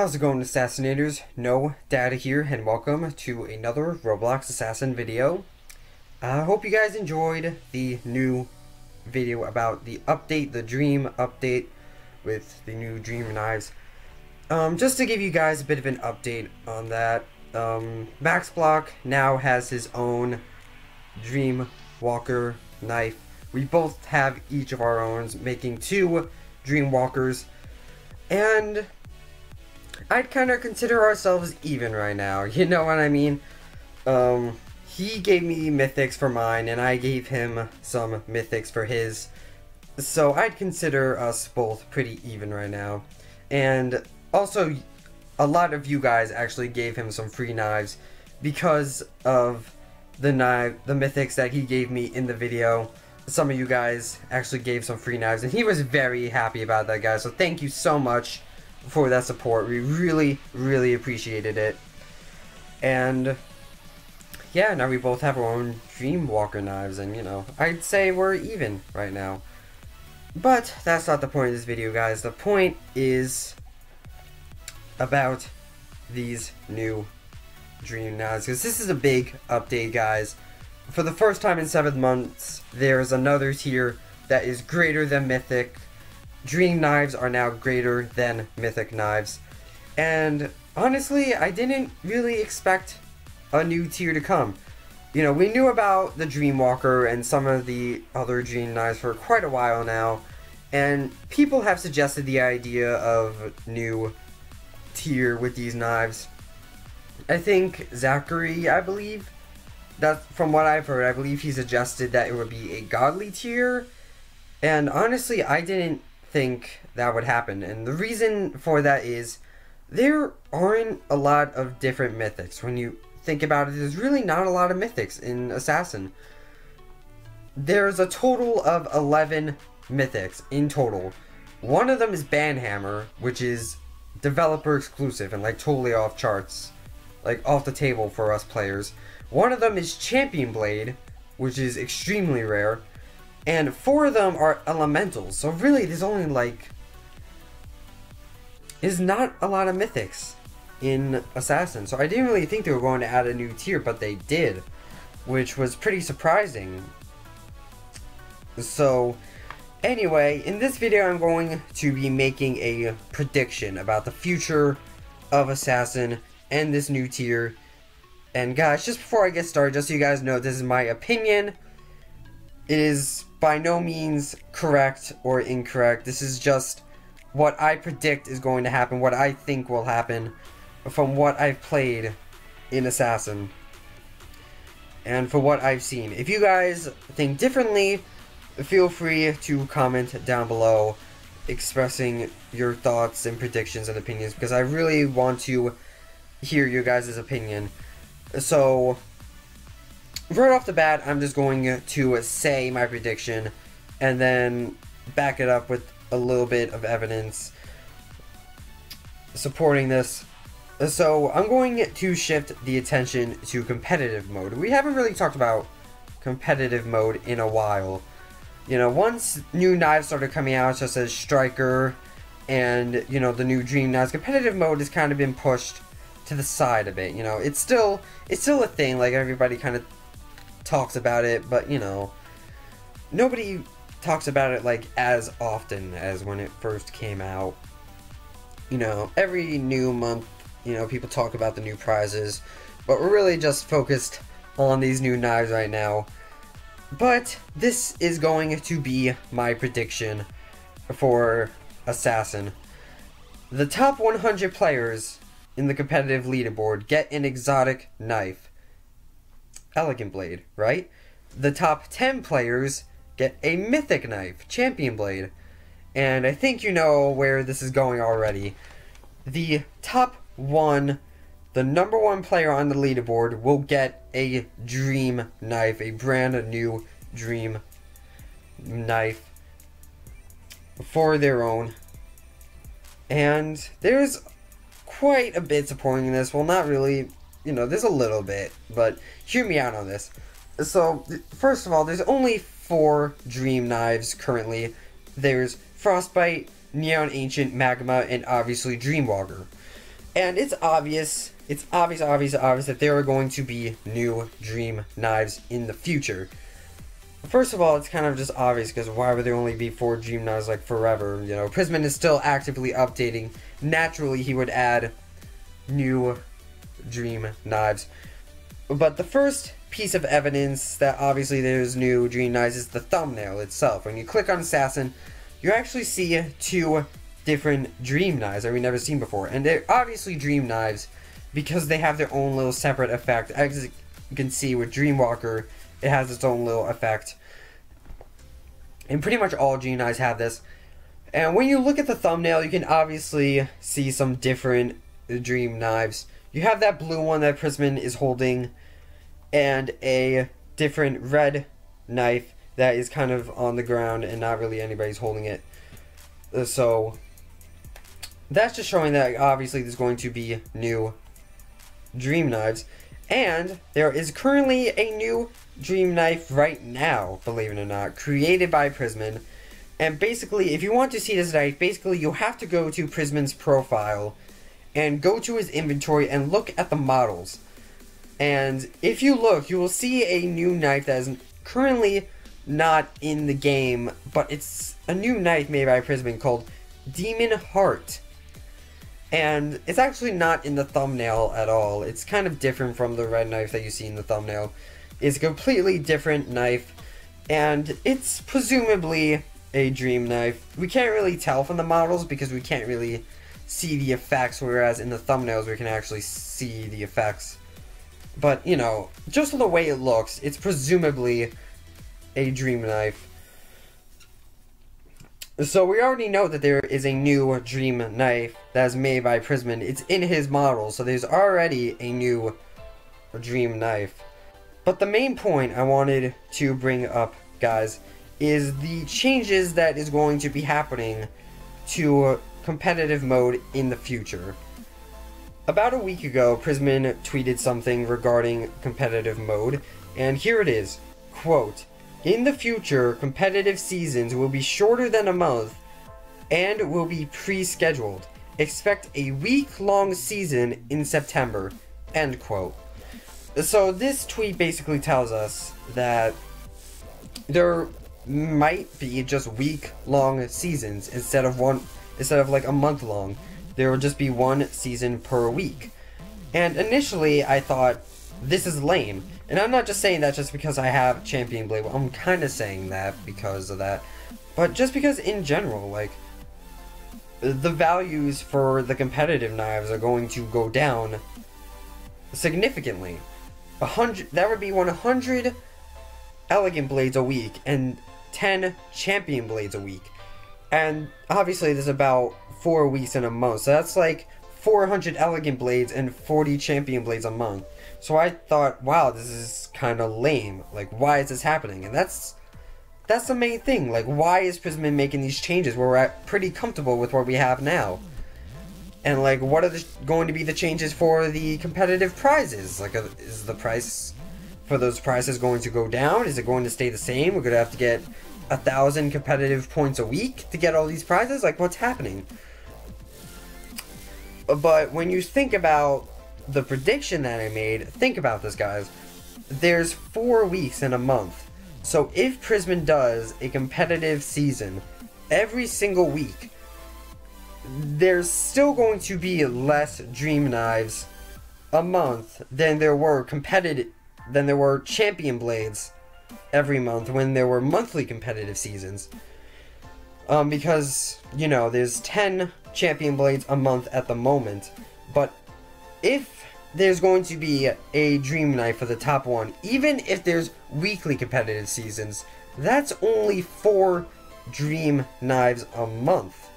How's it going, Assassinators? No Data here, and welcome to another Roblox Assassin video. I hope you guys enjoyed the new video about the update, the Dream update with the new Dream knives. Just to give you guys a bit of an update on that, Max Block now has his own Dream Walker knife. We both have each of our own, making two Dream Walkers, and I'd kind of consider ourselves even right now, you know what I mean? He gave me mythics for mine, and I gave him some mythics for his, so I'd consider us both pretty even right now. And also, a lot of you guys actually gave him some free knives because of the mythics that he gave me in the video. Some of you guys actually gave some free knives, and he was very happy about that, guys, so thank you so much for that support. We really appreciated it. And yeah, now we both have our own Dream Walker knives, and you know, I'd say we're even right now. But that's not the point of this video, guys. The point is about these new Dream knives, because this is a big update, guys. For the first time in 7 months, there's another tier that is greater than Mythic. Dream knives are now greater than Mythic knives. And honestly, I didn't really expect a new tier to come. You know, we knew about the Dream Walker and some of the other Dream knives for quite a while now, and people have suggested the idea of new tier with these knives. I think Zachary, I believe, that from what I've heard, I believe he suggested that it would be a godly tier, and honestly, I didn't think that would happen. And the reason for that is there aren't a lot of different mythics. When you think about it, there's really not a lot of mythics in Assassin. There's a total of 11 mythics in total. One of them is Banhammer, which is developer exclusive and like totally off charts, like off the table for us players. One of them is Champion Blade, which is extremely rare. And 4 of them are elementals, so really there's only like, there's not a lot of mythics in Assassin. So I didn't really think they were going to add a new tier, but they did, which was pretty surprising. So anyway, in this video I'm going to be making a prediction about the future of Assassin and this new tier. And guys, just before I get started, just so you guys know, this is my opinion. It is by no means correct or incorrect. This is just what I predict is going to happen, what I think will happen from what I've played in Assassin and for what I've seen. If you guys think differently, feel free to comment down below expressing your thoughts and predictions and opinions, because I really want to hear your guys' opinion. So right off the bat, I'm just going to say my prediction and then back it up with a little bit of evidence supporting this. So I'm going to shift the attention to competitive mode. We haven't really talked about competitive mode in a while. You know, once new knives started coming out, such as Striker and, you know, the new Dream knives, competitive mode has kind of been pushed to the side a bit. You know, it's still a thing, like everybody kind of talks about it, but you know, nobody talks about it like as often as when it first came out. You know, every new month, you know, people talk about the new prizes, but we're really just focused on these new knives right now. But this is going to be my prediction for Assassin. The top 100 players in the competitive leaderboard get an exotic knife. Elegant Blade, right? The top 10 players get a mythic knife, Champion Blade. And I think you know where this is going already. The top 1, the number 1 player on the leaderboard will get a Dream knife, a brand new Dream knife for their own. And there's quite a bit supporting this. Well, not really. You know, there's a little bit, but hear me out on this. So, first of all, there's only 4 Dream knives currently. There's Frostbite, Neon Ancient, Magma, and obviously Dreamwalker. And it's obvious that there are going to be new Dream Knives in the future. First of all, it's kind of just obvious, because why would there only be 4 Dream Knives, like, forever? You know, Prisman is still actively updating. Naturally, he would add new Dream Knives. But the first piece of evidence that obviously there's new Dream Knives is the thumbnail itself. When you click on Assassin, you actually see 2 different Dream Knives that we've never seen before. And they're obviously Dream Knives because they have their own little separate effect. As you can see with Dreamwalker, it has its own little effect. And pretty much all Dream Knives have this. And when you look at the thumbnail, you can obviously see some different Dream Knives. You have that blue one that Prisman is holding, and a different red knife that is kind of on the ground and not really anybody's holding it. So that's just showing that obviously there's going to be new Dream Knives. And there is currently a new Dream Knife right now, believe it or not, created by Prisman. And basically, if you want to see this knife, basically you have to go to Prisman's profile and go to his inventory and look at the models. And if you look, you will see a new knife that is currently not in the game, but it's a new knife made by Prisman called Demon Heart. And it's actually not in the thumbnail at all. It's kind of different from the red knife that you see in the thumbnail. It's a completely different knife, and it's presumably a Dream Knife. We can't really tell from the models because we can't really see the effects, whereas in the thumbnails we can actually see the effects. But, you know, just from the way it looks, it's presumably a Dream Knife. So we already know that there is a new Dream Knife that is made by Prisman. It's in his model, so there's already a new Dream Knife. But the main point I wanted to bring up, guys, is the changes that is going to be happening to competitive mode in the future. About a week ago, Prisman tweeted something regarding competitive mode, and here it is, quote, "In the future, competitive seasons will be shorter than a month and will be pre-scheduled. Expect a week-long season in September," end quote. So this tweet basically tells us that there might be just week-long seasons instead of like a month-long. There will just be one season per week. And initially, I thought, this is lame. And I'm not just saying that just because I have Champion Blade. Well, I'm kind of saying that because of that. But just because in general, like, the values for the competitive knives are going to go down significantly. That would be 100 Elegant Blades a week and 10 Champion Blades a week. And obviously there's about 4 weeks in a month. So that's like 400 Elegant Blades and 40 Champion Blades a month. So I thought, wow, this is kind of lame. Like, why is this happening? And that's the main thing. Like, why is Prisman making these changes where we're pretty comfortable with what we have now? And, like, what are going to be the changes for the competitive prizes? Like, is the price for those prizes going to go down? Is it going to stay the same? We're going to have to get 1,000 competitive points a week to get all these prizes? Like, what's happening? But when you think about the prediction that I made, think about this, guys. There's 4 weeks in a month. So if Prisman does a competitive season every single week, there's still going to be less Dream Knives a month than there were Champion Blades every month when there were monthly competitive seasons. Because, you know, there's 10 Champion Blades a month at the moment, but if there's going to be a Dream Knife for the top one, even if there's weekly competitive seasons, that's only 4 Dream Knives a month.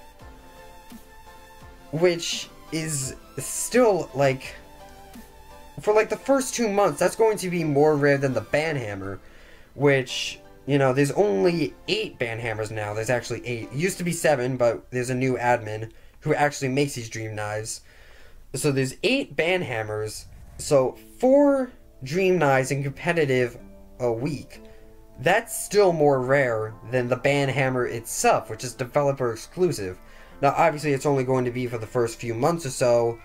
Which is still, like, for like the first 2 months, that's going to be more rare than the Banhammer, which, you know, there's only 8 Banhammers now. There's actually 8. It used to be 7, but there's a new admin who actually makes these Dream Knives. So there's 8 Banhammers, so 4 Dream Knives in competitive a week. That's still more rare than the Banhammer itself, which is developer exclusive. Now, obviously, it's only going to be for the first few months or so,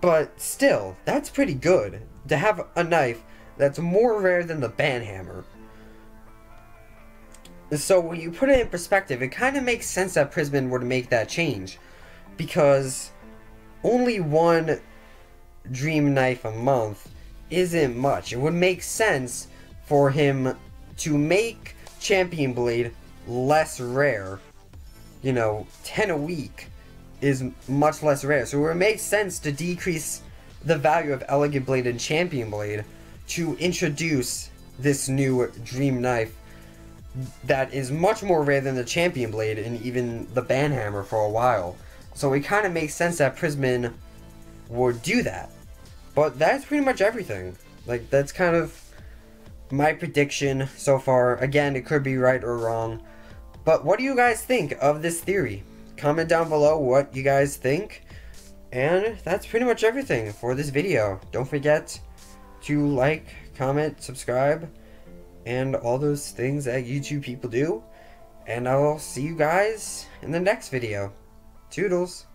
But still, that's pretty good to have a knife that's more rare than the banhammer. So when you put it in perspective, it kind of makes sense that Prisman would make that change, because only one dream knife a month isn't much. It would make sense for him to make Champion Blade less rare. You know, 10 a week is much less rare, so it makes sense to decrease the value of Elegant Blade and Champion Blade to introduce this new dream knife that is much more rare than the Champion Blade and even the Banhammer for a while. So it kind of makes sense that Prisman would do that. But that's pretty much everything. Like, that's kind of my prediction so far. Again, it could be right or wrong. But what do you guys think of this theory? Comment down below what you guys think. And that's pretty much everything for this video. Don't forget to like, comment, subscribe, and all those things that YouTube people do. And I'll see you guys in the next video. Toodles!